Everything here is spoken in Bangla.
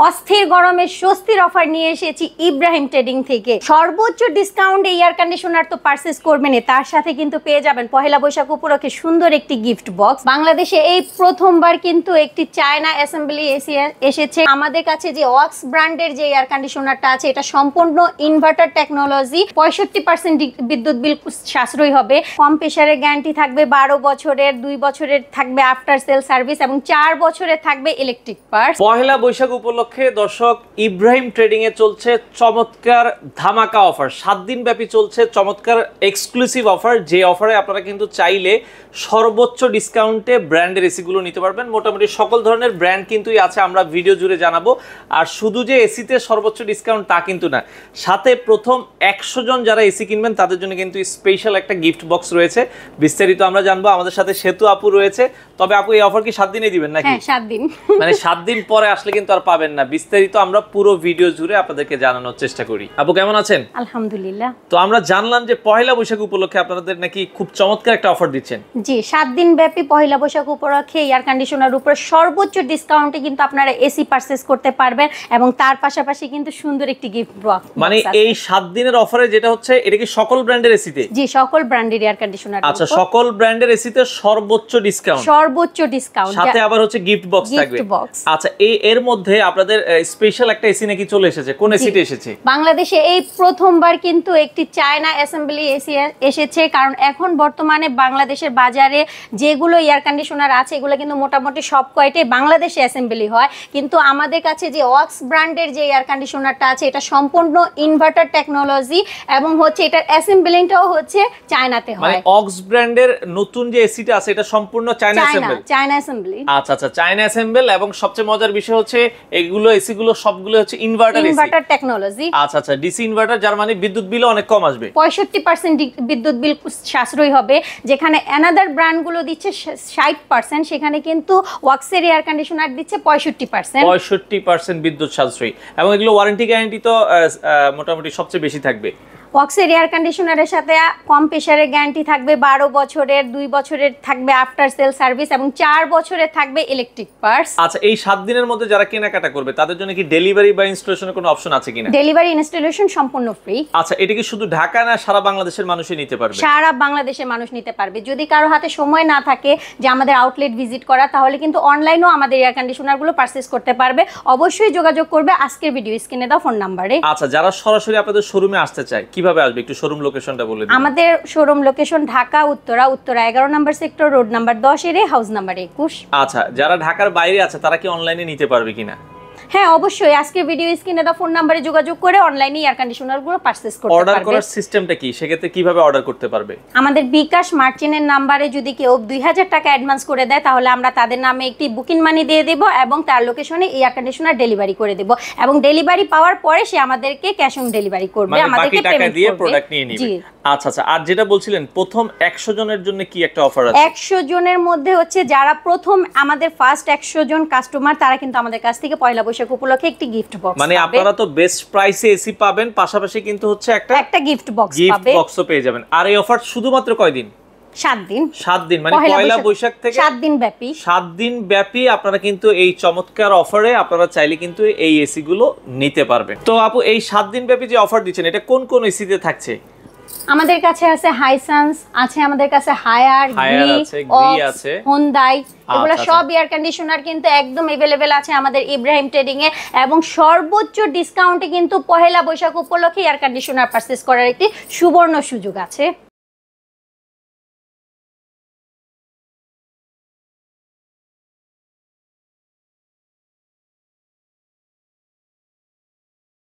অস্থির গরমে স্বস্তির অফার নিয়ে এসেছি ইব্রাহিম ট্রেডিং থেকে। সর্বোচ্চ ডিসকাউন্টে এয়ার কন্ডিশনার তো পারচেজ করবেন, তার সাথে কিন্তু পেয়ে যাবেন পহেলা বৈশাখ উপলক্ষে সুন্দর একটি গিফট বক্স। বাংলাদেশে এই প্রথমবার কিন্তু একটি চায়না অ্যাসেম্বলি এসি এসেছে। আমাদের কাছে যে ওয়াক্স ব্র্যান্ডের যে এয়ার কন্ডিশনারটা আছে, এটা সম্পূর্ণ ইনভার্টার টেকনোলজি, 65% বিদ্যুৎ বিল সাশ্রয়ী হবে। কম প্রেসারের গ্যারান্টি থাকবে, 12 বছরের, 2 বছরের থাকবে আফটার সেল সার্ভিস এবং 4 বছরের থাকবে ইলেকট্রিক পার্টস। পহেলা বৈশাখ উপলক্ষে দর্শক ইব্রাহিম ট্রেডিং এ চলছে চমৎকার ধামাকা অফার। 7 দিন ব্যাপী চলছে চমৎকার এক্সক্লুসিভ অফার, যে অফারে আপনারা কিন্তু চাইলে সর্বোচ্চ ডিসকাউন্টে ব্র্যান্ডের এসি গুলো নিতে পারবেন। মোটামুটি সকল ধরনের ব্র্যান্ড কিন্তু আছে, আমরা ভিডিও জুড়ে জানাবো। আর শুধু যে এসিতে সর্বোচ্চ ডিসকাউন্ট তা কিন্তু না, সাথে প্রথম 100 জন যারা এসি কিনবেন তাদের জন্য কিন্তু স্পেশাল একটা গিফট বক্স রয়েছে। বিস্তারিত আমরা জানবো। আমাদের সাথে সেতু আপু রয়েছে। তবে আপু এই অফার কি 7 দিনেই দিবেন নাকি? হ্যাঁ, 7 দিন। মানে 7 দিন পরে আসলে কিন্তু আর পাবেন না। বিস্তারিত আমরা পুরো ভিডিও জুড়ে আপনাদেরকে জানানোর চেষ্টা করি। আপু কেমন আছেন? আলহামদুলিল্লাহ। তো আমরা জানলাম যে পহেলা বৈশাখ উপলক্ষে আপনাদের নাকি খুব চমৎকার একটা অফার দিচ্ছেন। জি, 7 দিন ব্যাপী পহেলা বৈশাখ উপলক্ষে এয়ার কন্ডিশনার উপর সর্বোচ্চ ডিসকাউন্টে কিন্তু আপনারা এসি পারচেজ করতে পারবেন এবং তার পাশাপাশি কিন্তু সুন্দর একটি গিফট বক্স। মানে এই 7 দিনের অফারে যেটা হচ্ছে, এটা কি সকল ব্র্যান্ডের এসিতে? জি, সকল ব্র্যান্ডের এয়ার কন্ডিশনার। আচ্ছা, সকল ব্র্যান্ডের এসিতে সর্বোচ্চ ডিসকাউন্ট, সর্বোচ্চ ডিসকাউন্ট, সাথে আবার হচ্ছে গিফট বক্স থাকবে। আচ্ছা, এর মধ্যে আপনাদের স্পেশাল একটা এসি নাকি চলে এসেছে। কোন এসিটা এসেছে? বাংলাদেশে এই প্রথমবার কিন্তু একটি চায়না অ্যাসেম্বলি এসি এসেছে। কারণ এখন বর্তমানে বাংলাদেশের বাজারে যেগুলো এয়ার কন্ডিশনার আছে, এগুলো কিন্তু মোটামুটি সব কয়টাই বাংলাদেশে অ্যাসেম্বলি হয়। কিন্তু আমাদের কাছে যে ওয়াক্স ব্র্যান্ডের যে এয়ার কন্ডিশনারটা আছে, এটা সম্পূর্ণ ইনভার্টার টেকনোলজি এবং হচ্ছে এটার অ্যাসেম্বলিংটাও হচ্ছে চায়নাতে হয়। মানে ওয়াক্স ব্র্যান্ডের নতুন যে এসিটা আছে, এটা সম্পূর্ণ চায়না অ্যাসেম্বলি। আচ্ছা আচ্ছা, চায়না অ্যাসেম্বল। এবং সবচেয়ে মজার বিষয় হচ্ছে এগুলো এসিগুলো সবগুলো হচ্ছে ইনভার্টার টেকনোলজি। আচ্ছা আচ্ছা, ডিসি ইনভার্টার, যার মানে বিদ্যুৎ বিল অনেক কম আসবে। 65% বিদ্যুৎ বিল সাশ্রয়ী হবে। যেখানে অ্যানাদার ব্র্যান্ডগুলো দিচ্ছে 60%, সেখানে কিন্তু ওয়াক্সের এয়ার কন্ডিশনার দিচ্ছে 65% বিদ্যুৎ সাশ্রয়ী। এবং এগুলো ওয়ারেন্টি গ্যারান্টি তো মোটামুটি সবচেয়ে বেশি থাকবে। ওয়াক্সের এয়ার কন্ডিশনারের সাথে কম প্রেসারের গ্যারান্টি থাকবে, 12 বছরের, 2 বছরের থাকবে আফটার সেল সার্ভিস এবং 4 বছরের থাকবে ইলেকট্রিক পার্টস। আচ্ছা, এই 7 দিনের মধ্যে যারা কেনাকাটা করবে তাদের জন্য কি ডেলিভারি বা ইনস্টলেশনের কোনো অপশন আছে কিনা? ডেলিভারি ইনস্টলেশন সম্পূর্ণ ফ্রি। আচ্ছা, এটা কি শুধু ঢাকা না সারা বাংলাদেশের মানুষই নিতে পারবে? সারা বাংলাদেশের মানুষ নিতে পারবে। যদি কারো হাতে সময় না থাকে যে আমাদের আউটলেট ভিজিট করা, তাহলে কিন্তু অনলাইনেও আমাদের এয়ার কন্ডিশনারগুলো পারচেজ করতে পারবে। অবশ্যই যোগাযোগ করবে আজকের ভিডিও স্ক্রিনে দাও ফোন নাম্বারে। আচ্ছা, যারা সরাসরি আপনাদের শোরুমে আসতে চায় কিভাবে আসবে? একটু শোরুম লোকেশনটা বলে দিন। আমাদের শোরুম লোকেশন ঢাকা উত্তরা 11 নম্বর সেক্টর, রোড নাম্বার 10 এর হাউস নাম্বার 21। আচ্ছা, যারা ঢাকার বাইরে আছে তারা কি অনলাইনে নিতে পারবে কিনা? হ্যাঁ, অবশ্যই। আজকে ভিডিও স্ক্রিনে দাও ফোন নাম্বারে যোগাযোগ করে অনলাইনে এয়ার কন্ডিশনারগুলো পারচেজ করতে পারবে। অর্ডার করার সিস্টেমটা কি? সেক্ষেত্রে কিভাবে অর্ডার করতে পারবে? আমাদের বিকাশ মার্চেন্টের নাম্বারে যদি কেউ 2000 টাকা অ্যাডভান্স করে দেয়, তাহলে আমরা তাদের নামে একটি বুকিং মানি দিয়ে দেব এবং তার লোকেশনে এয়ার কন্ডিশনার ডেলিভারি করে দেব এবং ডেলিভারি পাওয়ার পরে সে আমাদেরকে ক্যাশ অন ডেলিভারি করবে, আমাদেরকে টাকা দিয়ে প্রোডাক্ট নিয়ে নেবে। আচ্ছা আচ্ছা, আর যেটা বলছিলেন প্রথম 100 জনের জন্য কি একটা অফার আছে? 100 জনের মধ্যে হচ্ছে যারা প্রথম আমাদের ফার্স্ট 100 জন কাস্টমার, তারা কিন্তু আমাদের কাছ থেকে পয়লা বৈশাখ উপলক্ষে একটি গিফট বক্স, মানে আপনারা তো বেস্ট প্রাইসে এসি পাবেন, পাশাপাশি কিন্তু হচ্ছে একটা গিফট বক্স পাবে। গিফট বক্সও পেয়ে যাবেন। আর এই অফার শুধুমাত্র কয়দিন? 7 দিন। 7 দিন, মানে পয়লা বৈশাখ থেকে 7 দিন ব্যাপী। 7 দিন ব্যাপী আপনারা কিন্তু এই চমৎকার অফারে আপনারা চাইলে কিন্তু এই এসি গুলো নিতে পারবেন। তো আপু, এই 7 দিন ব্যাপী যে অফার দিচ্ছেন, এটা কোন কোন এসিতে থাকছে? আমাদের কাছে আছে হাইসান্স আছে, আমাদের কাছে হায়ার, গ্রি আছে, হোন্ডাই, এগুলো সব এয়ার কন্ডিশনার কিন্তু একদম अवेलेबल আছে আমাদের ইব্রাহিম ট্রেডিং এ। এবং সর্বোচ্চ ডিসকাউন্টে কিন্তু পহেলা বৈশাখ উপলক্ষে এয়ার কন্ডিশনার পারচেজ করার একটি সুবর্ণ সুযোগ আছে।